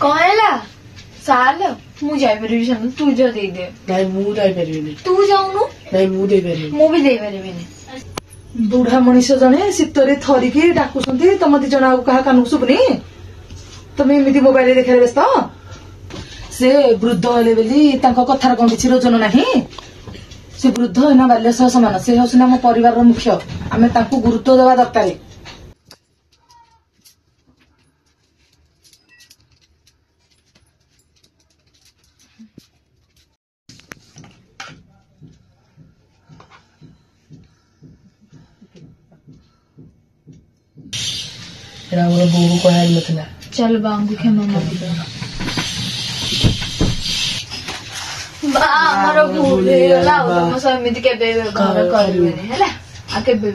कहला साल मु जाई परिबी सन तू जो दे दे नहीं मु जाई परिबिनी तू जाउनु नहीं मु दे परिबिनी मु भी दे परिबिनी बुढ़ा मनीष जने शीतरे थरिकी डाकुसंती तम दी जना कहा कानू सुबनी तमे एमिति मोबाइल देखारे व्यस्त से वृद्ध हेले बेली तांको कथार कोन किछि रोजन नाही से वृद्ध एना बाल्य सह समान से हसुना हम परिवार रो मुख्य आमे तांको गुरुत्व देवा दरकार रावण बोबू कहल नथला चल बांगु क्षमा मागि दे बा हमर भूल होला म समिति के बे घर करबे हला आ के बे